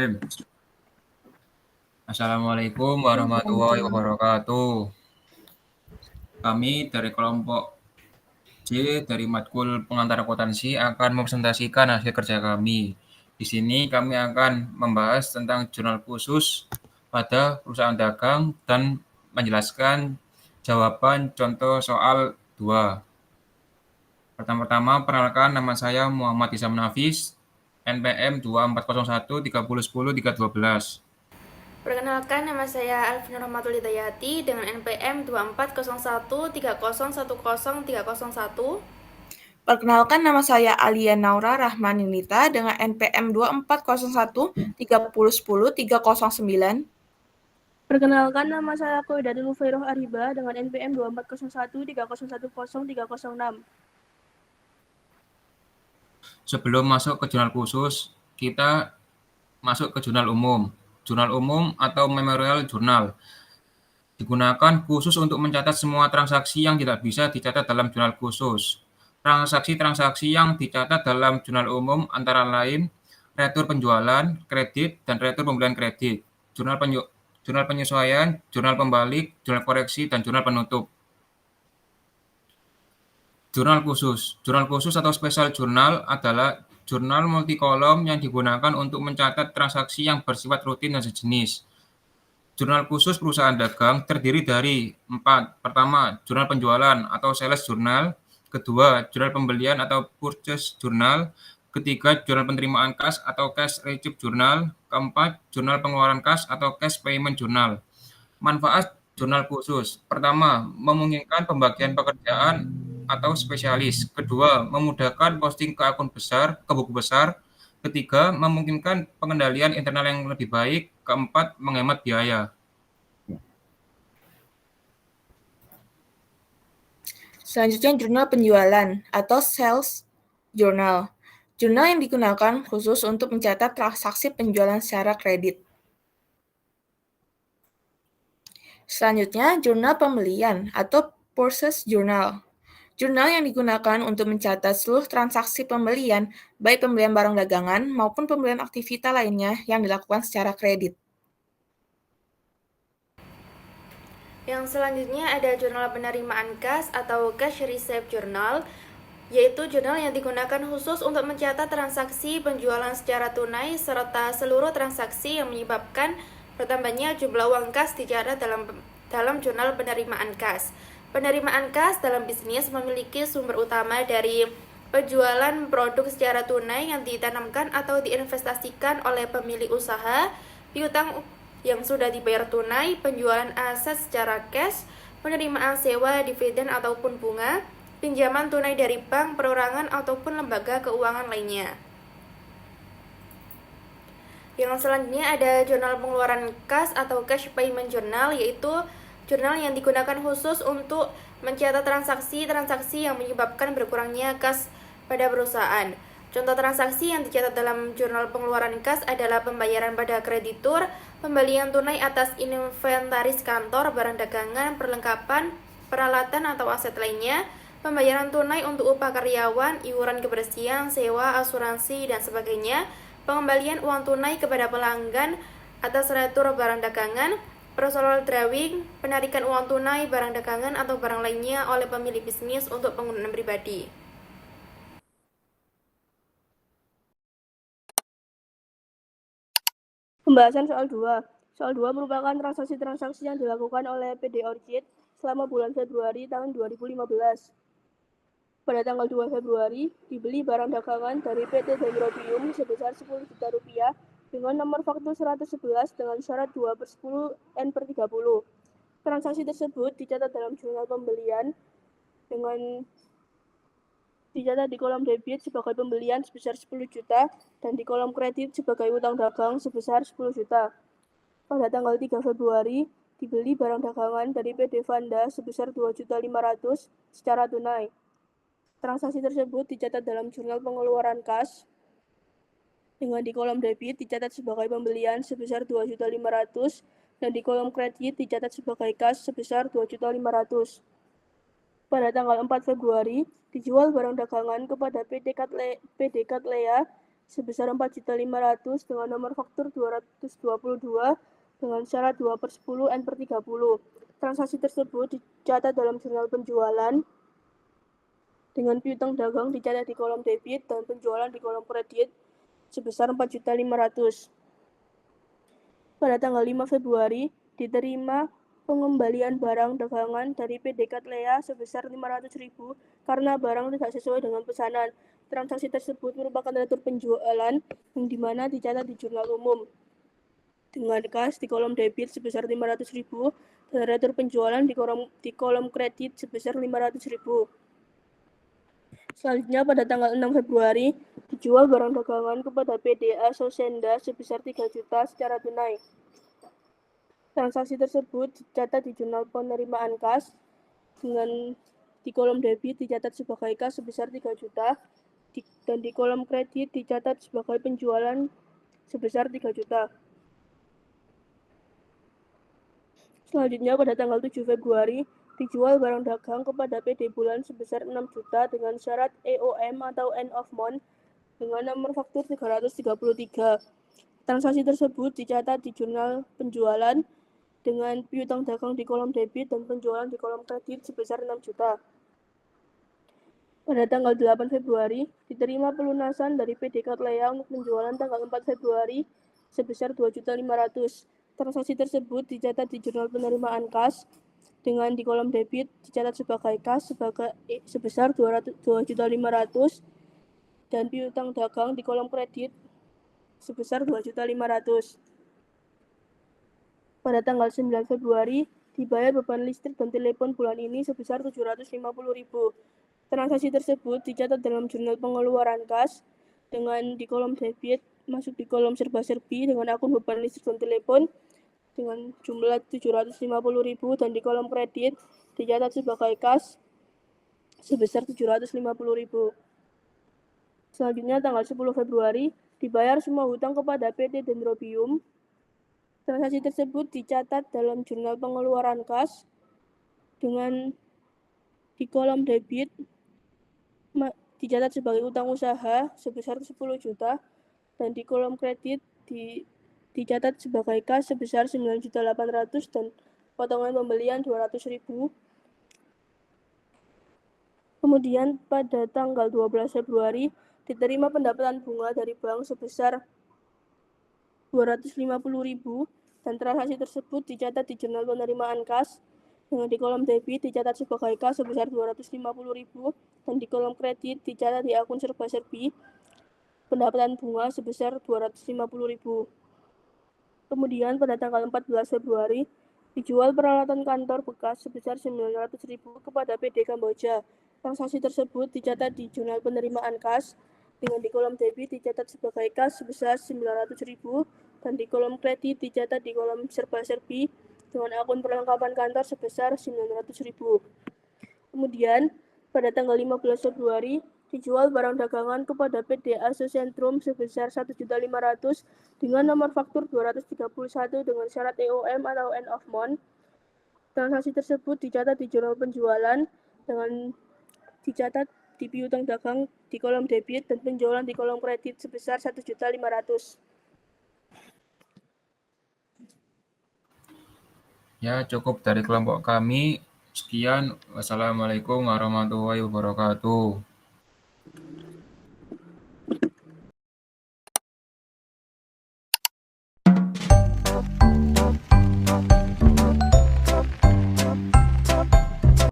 Bismillahirrahmanirrahim. Assalamualaikum warahmatullahi Waalaikumsalam. wabarakatuh. Kami dari kelompok C dari matkul pengantar akuntansi akan mempresentasikan hasil kerja kami. Di sini kami akan membahas tentang jurnal khusus pada perusahaan dagang dan menjelaskan jawaban contoh soal 2. Pertama-tama, perkenalkan, nama saya Muhammad Isam Nafis, NPM 24013010 312. Perkenalkan, nama saya Alvin Rahmatul Hidayati dengan NPM 240130103001. Perkenalkan, nama saya Alia Naura Rahmaninita dengan NPM 24013010 309. Perkenalkan, nama saya Koidari Nufairoh Ariba dengan NPM 240130103006. Sebelum masuk ke jurnal khusus, kita masuk ke jurnal umum. Jurnal umum atau memorial jurnal digunakan khusus untuk mencatat semua transaksi yang tidak bisa dicatat dalam jurnal khusus. Transaksi-transaksi yang dicatat dalam jurnal umum antara lain retur penjualan, kredit, dan retur pembelian kredit, jurnal penyesuaian, jurnal pembalik, jurnal koreksi, dan jurnal penutup. Jurnal khusus atau special journal adalah jurnal multikolom yang digunakan untuk mencatat transaksi yang bersifat rutin dan sejenis. Jurnal khusus perusahaan dagang terdiri dari 4. Pertama, jurnal penjualan atau sales journal. Kedua, jurnal pembelian atau purchase journal. Ketiga, jurnal penerimaan kas atau cash receipt journal. Keempat, jurnal pengeluaran kas atau cash payment journal. Manfaat jurnal khusus. Pertama, memungkinkan pembagian pekerjaan atau spesialis. Kedua, memudahkan posting ke akun besar, ke buku besar. Ketiga, memungkinkan pengendalian internal yang lebih baik. Keempat, menghemat biaya. Selanjutnya, jurnal penjualan atau sales journal. Jurnal yang digunakan khusus untuk mencatat transaksi penjualan secara kredit. Selanjutnya, jurnal pembelian atau purchase journal. Jurnal yang digunakan untuk mencatat seluruh transaksi pembelian, baik pembelian barang dagangan maupun pembelian aktivitas lainnya yang dilakukan secara kredit. Yang selanjutnya ada jurnal penerimaan kas atau cash receipt journal, yaitu jurnal yang digunakan khusus untuk mencatat transaksi penjualan secara tunai serta seluruh transaksi yang menyebabkan bertambahnya jumlah uang kas dicatat dalam jurnal penerimaan kas. Penerimaan kas dalam bisnis memiliki sumber utama dari penjualan produk secara tunai yang ditanamkan atau diinvestasikan oleh pemilik usaha, piutang yang sudah dibayar tunai, penjualan aset secara cash, penerimaan sewa, dividen ataupun bunga, pinjaman tunai dari bank, perorangan ataupun lembaga keuangan lainnya. Yang selanjutnya ada jurnal pengeluaran kas atau cash payment journal, yaitu jurnal yang digunakan khusus untuk mencatat transaksi-transaksi yang menyebabkan berkurangnya kas pada perusahaan. Contoh transaksi yang dicatat dalam jurnal pengeluaran kas adalah pembayaran pada kreditur, pembelian tunai atas inventaris kantor, barang dagangan, perlengkapan, peralatan atau aset lainnya, pembayaran tunai untuk upah karyawan, iuran kebersihan, sewa, asuransi, dan sebagainya, pengembalian uang tunai kepada pelanggan atas retur barang dagangan, personal drawing, penarikan uang tunai, barang dagangan atau barang lainnya oleh pemilik bisnis untuk penggunaan pribadi. Pembahasan soal 2. Soal 2 merupakan transaksi-transaksi yang dilakukan oleh PD Orchid selama bulan Februari tahun 2015. Pada tanggal 2 Februari, dibeli barang dagangan dari PT Dendrobium sebesar 10 juta rupiah dengan nomor faktur 111 dengan syarat 2/10 N/30. Transaksi tersebut dicatat dalam jurnal pembelian dengan dicatat di kolom debit sebagai pembelian sebesar 10 juta dan di kolom kredit sebagai utang dagang sebesar 10 juta. Pada tanggal 3 Februari, dibeli barang dagangan dari PD Vanda sebesar 2.500.000 secara tunai. Transaksi tersebut dicatat dalam jurnal pengeluaran kas dengan di kolom debit dicatat sebagai pembelian sebesar 2.500.000 dan di kolom kredit dicatat sebagai kas sebesar 2.500.000. Pada tanggal 4 Februari, dijual barang dagangan kepada PD Catlea sebesar 4.500.000 dengan nomor faktur 222 dengan syarat 2/10 N/30. Transaksi tersebut dicatat dalam jurnal penjualan dengan piutang dagang dicatat di kolom debit dan penjualan di kolom kredit sebesar 4.500.000. Pada tanggal 5 Februari, diterima pengembalian barang dagangan dari PD Catlea sebesar 500.000 karena barang tidak sesuai dengan pesanan. Transaksi tersebut merupakan retur penjualan yang dimana dicatat di jurnal umum dengan kas di kolom debit sebesar 500.000 dan retur penjualan di kolom kredit sebesar 500.000. Selanjutnya pada tanggal 6 Februari dijual barang dagangan kepada PDA Sosenda sebesar 3 juta secara tunai. Transaksi tersebut dicatat di jurnal penerimaan kas dengan di kolom debit dicatat sebagai kas sebesar 3 juta dan di kolom kredit dicatat sebagai penjualan sebesar 3 juta. Selanjutnya pada tanggal 7 Februari dijual barang dagang kepada PD Bulan sebesar 6 juta dengan syarat EOM atau end of month dengan nomor faktur 333. Transaksi tersebut dicatat di jurnal penjualan dengan piutang dagang di kolom debit dan penjualan di kolom kredit sebesar 6 juta. Pada tanggal 8 Februari, diterima pelunasan dari PD Catlea untuk penjualan tanggal 4 Februari sebesar 2.500.000. Transaksi tersebut dicatat di jurnal penerimaan kas dengan di kolom debit dicatat sebagai kas sebesar 2.500.000 dan piutang dagang di kolom kredit sebesar 2.500.000. Pada tanggal 9 Februari, dibayar beban listrik dan telepon bulan ini sebesar 750.000. Transaksi tersebut dicatat dalam jurnal pengeluaran kas dengan di kolom debit masuk di kolom serba-serbi dengan akun beban listrik dan telepon dengan jumlah 750.000 dan di kolom kredit dicatat sebagai kas sebesar 750.000. Selanjutnya tanggal 10 Februari dibayar semua hutang kepada PT Dendrobium. Transaksi tersebut dicatat dalam jurnal pengeluaran kas dengan di kolom debit dicatat sebagai utang usaha sebesar 10 juta dan di kolom kredit dicatat sebagai kas sebesar 9.800.000 dan potongan pembelian 200.000. Kemudian pada tanggal 12 Februari diterima pendapatan bunga dari bank sebesar 250.000 dan transaksi tersebut dicatat di jurnal penerimaan kas dengan di kolom debit dicatat sebagai kas sebesar 250.000 dan di kolom kredit dicatat di akun serba-serbi pendapatan bunga sebesar 250.000. Kemudian pada tanggal 14 Februari dijual peralatan kantor bekas sebesar 900.000 kepada PD Kamboja. Transaksi tersebut dicatat di jurnal penerimaan kas dengan di kolom debit dicatat sebagai kas sebesar 900.000 dan di kolom kredit dicatat di kolom serba-serbi dengan akun perlengkapan kantor sebesar 900.000. Kemudian pada tanggal 15 Februari dijual barang dagangan kepada PT Asosentrum sebesar 1.500.000 dengan nomor faktur 231 dengan syarat EOM atau end of month. Transaksi tersebut dicatat di jurnal penjualan dengan dicatat di piutang dagang di kolom debit dan penjualan di kolom kredit sebesar 1.500.000. Ya, cukup dari kelompok kami. Sekian. Wassalamualaikum warahmatullahi wabarakatuh.